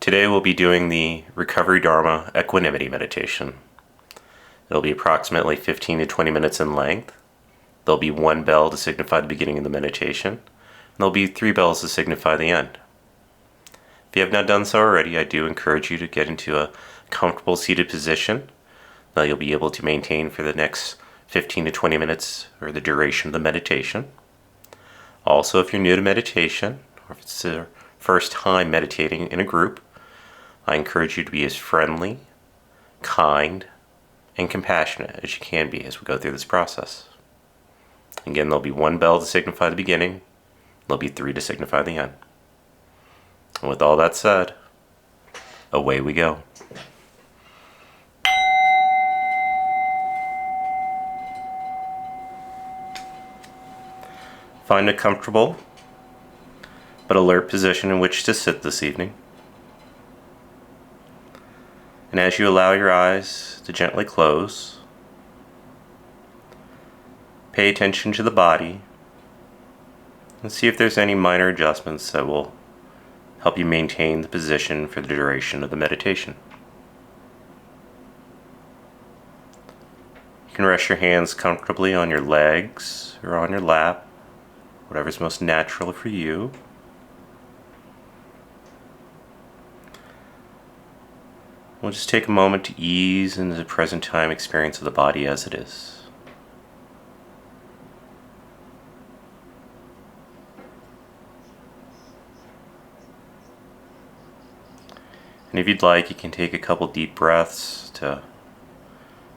Today we'll be doing the Recovery Dharma Equanimity meditation. It'll be approximately 15 to 20 minutes in length. There'll be one bell to signify the beginning of the meditation, and there'll be 3 bells to signify the end. If you have not done so already, I do encourage you to get into a comfortable seated position that you'll be able to maintain for the next 15 to 20 minutes or the duration of the meditation. Also, if you're new to meditation, or if it's the first time meditating in a group, I encourage you to be as friendly, kind, and compassionate as you can be as we go through this process. Again, there'll be 1 bell to signify the beginning, there'll be 3 to signify the end. And with all that said, away we go. Find a comfortable but alert position in which to sit this evening. And as you allow your eyes to gently close, pay attention to the body and see if there's any minor adjustments that will help you maintain the position for the duration of the meditation. You can rest your hands comfortably on your legs or on your lap, whatever's most natural for you. We'll just take a moment to ease into the present time experience of the body as it is. And if you'd like, you can take a couple deep breaths to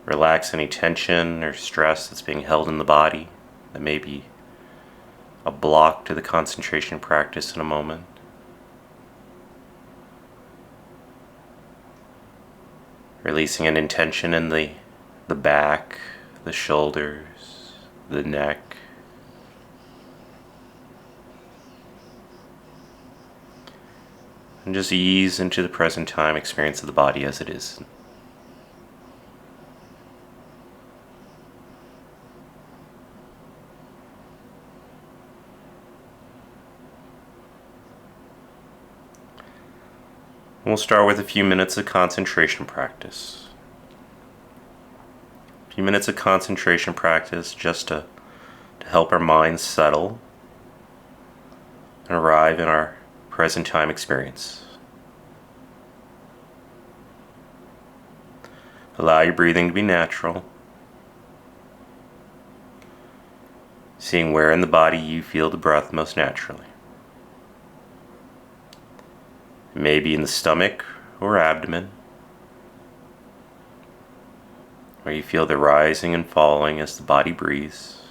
relax any tension or stress that's being held in the body that may be a block to the concentration practice in a moment. Releasing an intention in the back, the shoulders, the neck. And just ease into the present time experience of the body as it is. We'll start with a few minutes of concentration practice. A few minutes of concentration practice just to help our minds settle and arrive in our present time experience. Allow your breathing to be natural. Seeing where in the body you feel the breath most naturally. It may be in the stomach or abdomen, where you feel the rising and falling as the body breathes.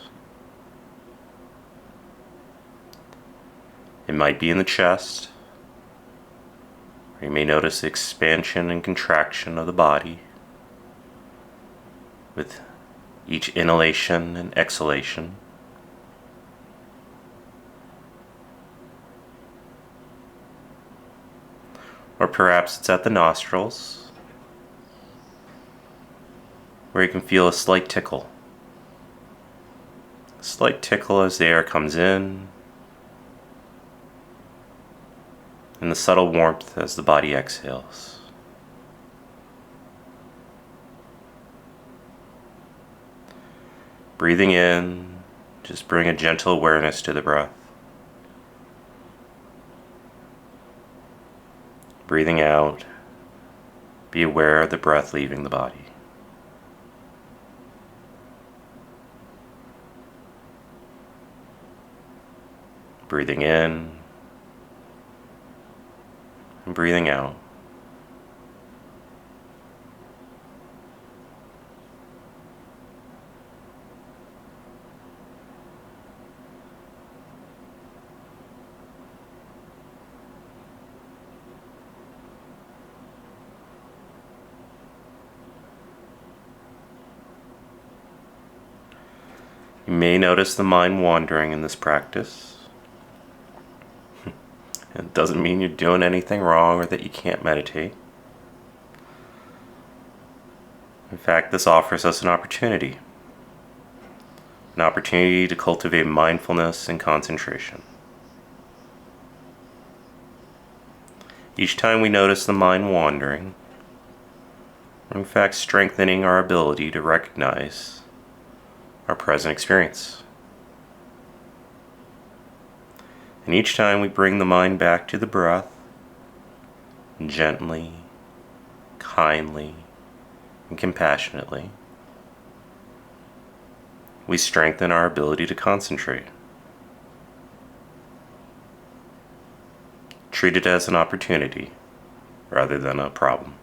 It might be in the chest, where you may notice the expansion and contraction of the body with each inhalation and exhalation. Or perhaps it's at the nostrils, where you can feel a slight tickle. A slight tickle as the air comes in, and the subtle warmth as the body exhales. Breathing in, just bring a gentle awareness to the breath. Breathing out, be aware of the breath leaving the body. Breathing in and breathing out. You may notice the mind wandering in this practice. It doesn't mean you're doing anything wrong or that you can't meditate. In fact, this offers us an opportunity to cultivate mindfulness and concentration. Each time we notice the mind wandering, we're in fact strengthening our ability to recognize our present experience. And each time we bring the mind back to the breath, gently, kindly, and compassionately, we strengthen our ability to concentrate. Treat it as an opportunity rather than a problem.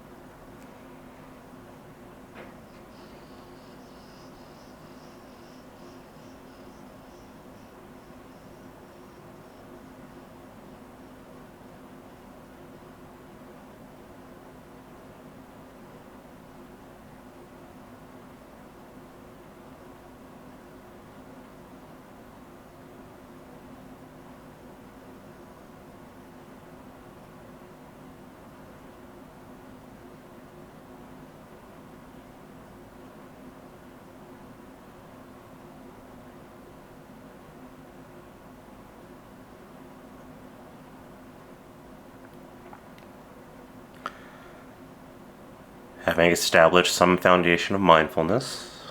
Having established some foundation of mindfulness,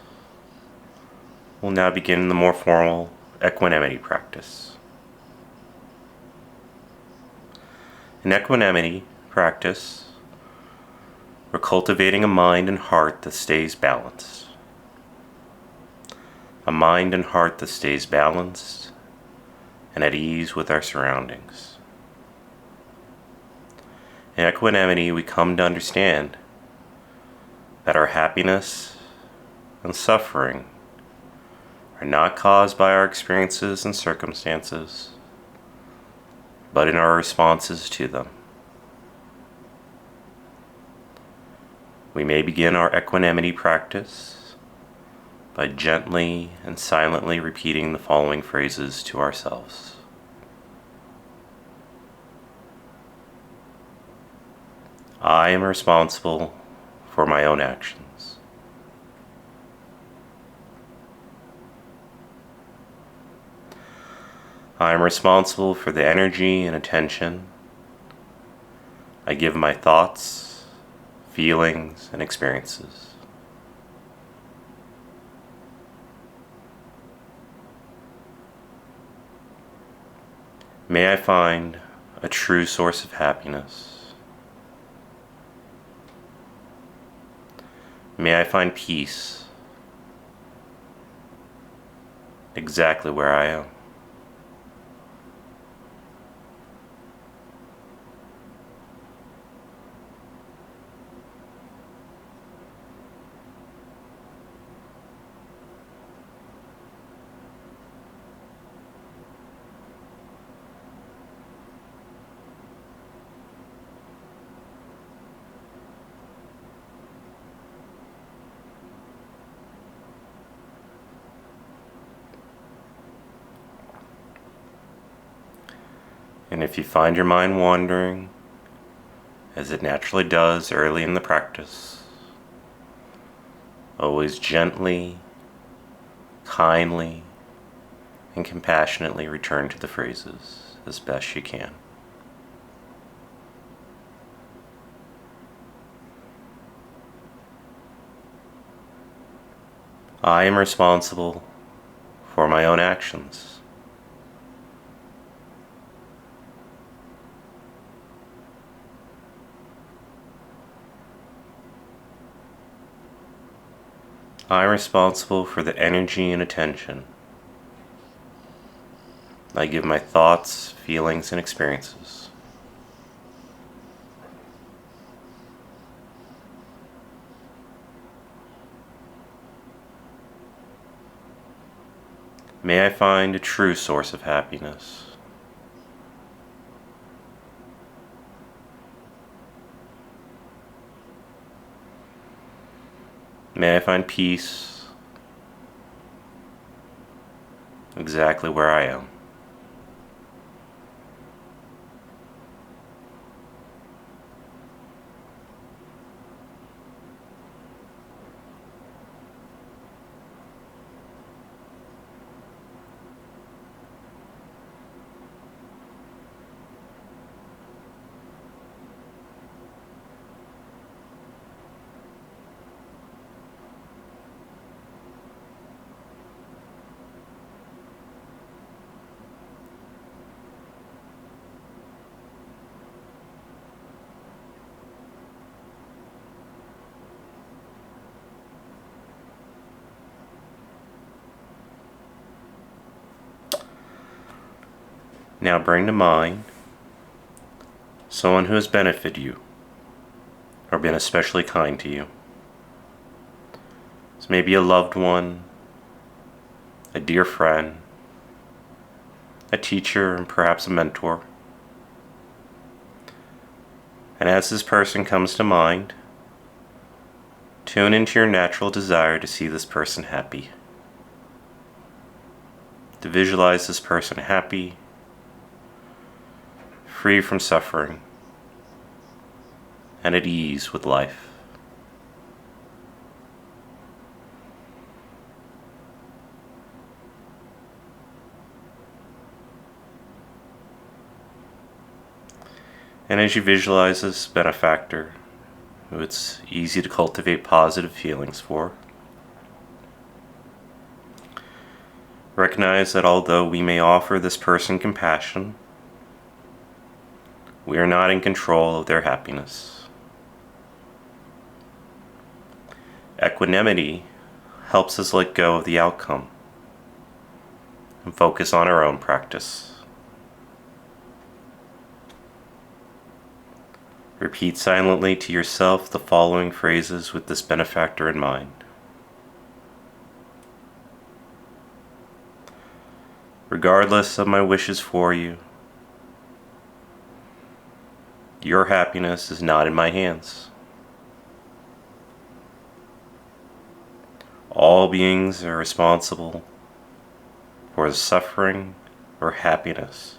we'll now begin the more formal equanimity practice. In equanimity practice, we're cultivating a mind and heart that stays balanced. A mind and heart that stays balanced and at ease with our surroundings. In equanimity, we come to understand that our happiness and suffering are not caused by our experiences and circumstances, but in our responses to them. We may begin our equanimity practice by gently and silently repeating the following phrases to ourselves. I am responsible for my own actions. I am responsible for the energy and attention I give my thoughts, feelings, and experiences. May I find a true source of happiness. May I find peace exactly where I am. And if you find your mind wandering, as it naturally does early in the practice, always gently, kindly, and compassionately return to the phrases as best you can. I am responsible for my own actions. I am responsible for the energy and attention I give my thoughts, feelings, and experiences. May I find a true source of happiness. May I find peace exactly where I am. Now bring to mind someone who has benefited you or been especially kind to you. It's maybe a loved one, a dear friend, a teacher, and perhaps a mentor. And as this person comes to mind, tune into your natural desire to see this person happy. To visualize this person happy, free from suffering, and at ease with life. And as you visualize this benefactor, who it's easy to cultivate positive feelings for, recognize that although we may offer this person compassion, we are not in control of their happiness. Equanimity helps us let go of the outcome and focus on our own practice. Repeat silently to yourself the following phrases with this benefactor in mind. Regardless of my wishes for you, your happiness is not in my hands. All beings are responsible for the suffering or happiness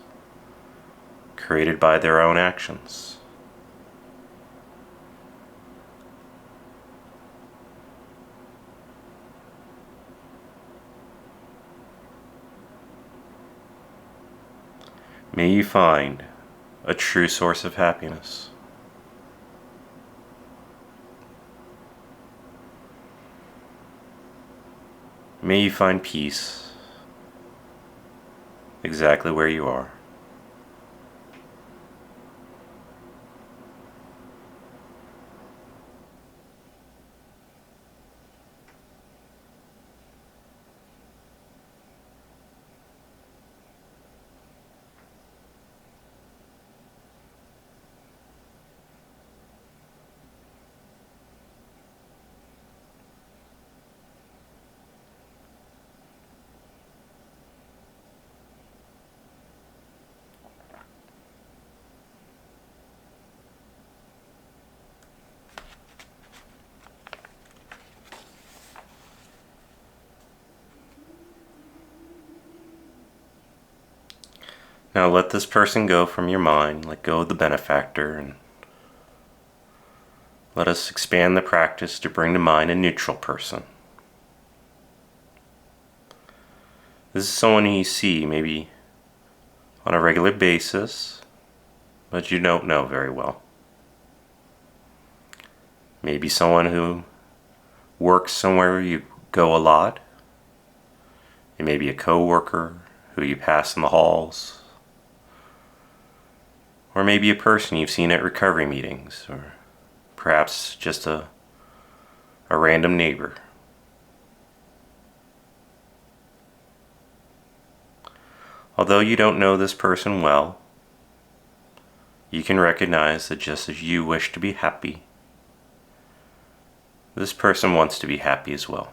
created by their own actions. May you find a true source of happiness. May you find peace exactly where you are. Now let this person go from your mind, let go of the benefactor, and let us expand the practice to bring to mind a neutral person. This is someone you see maybe on a regular basis, but you don't know very well. Maybe someone who works somewhere you go a lot. It may be a coworker who you pass in the halls. Or maybe a person you've seen at recovery meetings, or perhaps just a random neighbor. Although you don't know this person well, you can recognize that just as you wish to be happy, this person wants to be happy as well.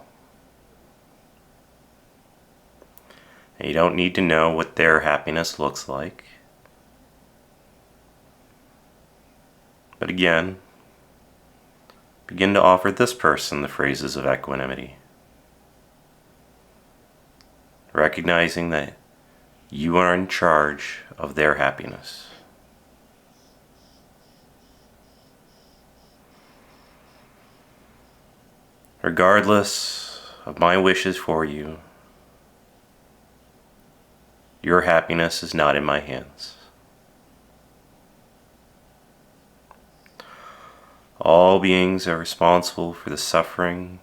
And you don't need to know what their happiness looks like. But again, begin to offer this person the phrases of equanimity, recognizing that you are in charge of their happiness. Regardless of my wishes for you, your happiness is not in my hands. All beings are responsible for the suffering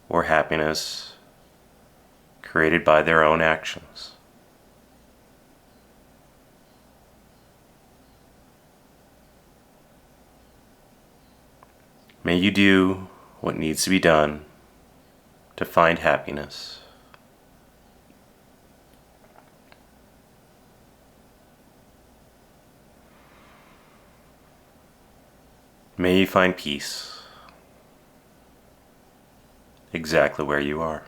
or happiness created by their own actions. May you do what needs to be done to find happiness. May you find peace exactly where you are.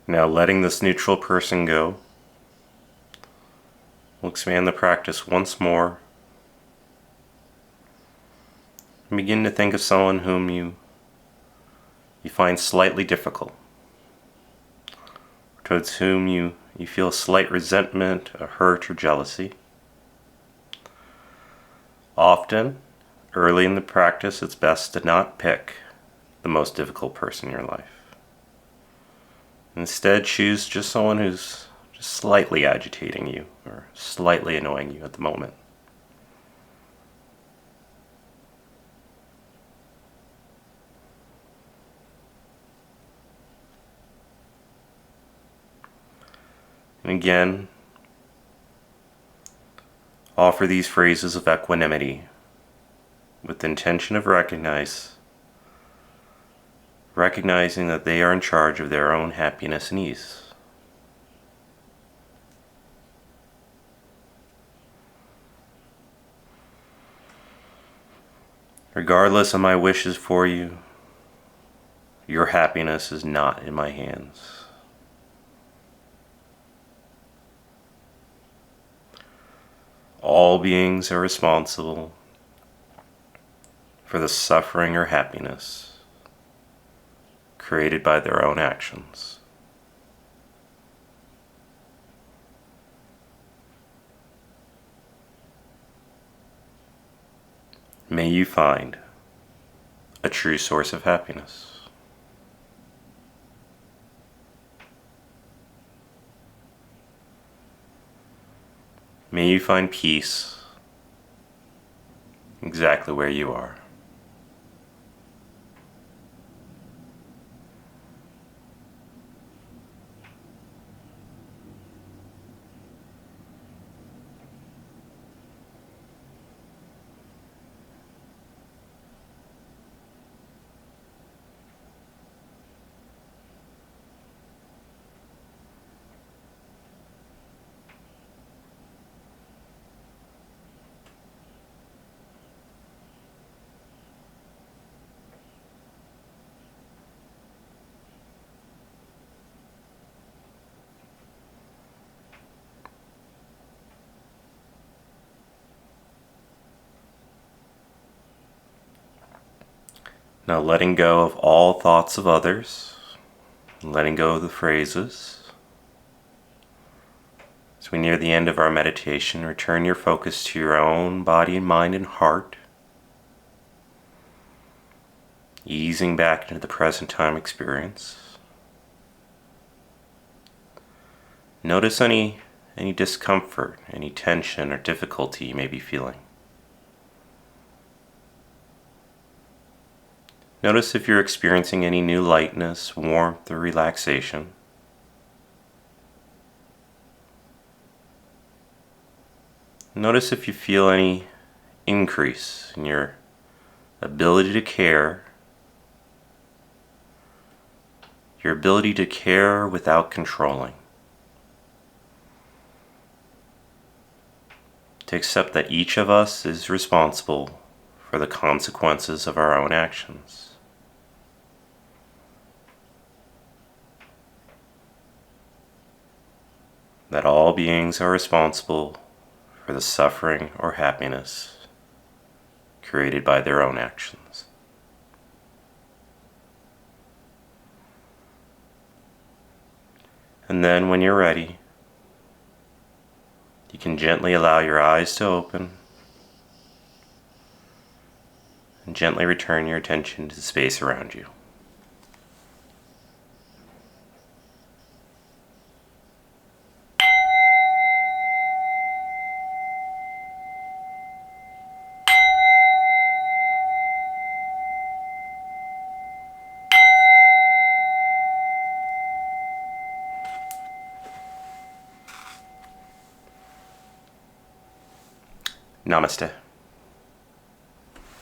Now, letting this neutral person go, we'll expand the practice once more and begin to think of someone whom you find slightly difficult, towards whom you feel a slight resentment, a hurt, or jealousy. Often, early in the practice, it's best to not pick the most difficult person in your life. Instead, choose just someone who's just slightly agitating you or slightly annoying you at the moment. And again, offer these phrases of equanimity with the intention of recognizing that they are in charge of their own happiness and ease. Regardless of my wishes for you, your happiness is not in my hands. All beings are responsible for the suffering or happiness created by their own actions. May you find a true source of happiness. May you find peace exactly where you are. Now letting go of all thoughts of others, letting go of the phrases. As we near the end of our meditation, return your focus to your own body, mind, and heart, easing back into the present time experience. Notice any discomfort, any tension or difficulty you may be feeling. Notice if you're experiencing any new lightness, warmth, or relaxation. Notice if you feel any increase in your ability to care, your ability to care without controlling. To accept that each of us is responsible for the consequences of our own actions. That all beings are responsible for the suffering or happiness created by their own actions. And then when you're ready, you can gently allow your eyes to open and gently return your attention to the space around you. Namaste.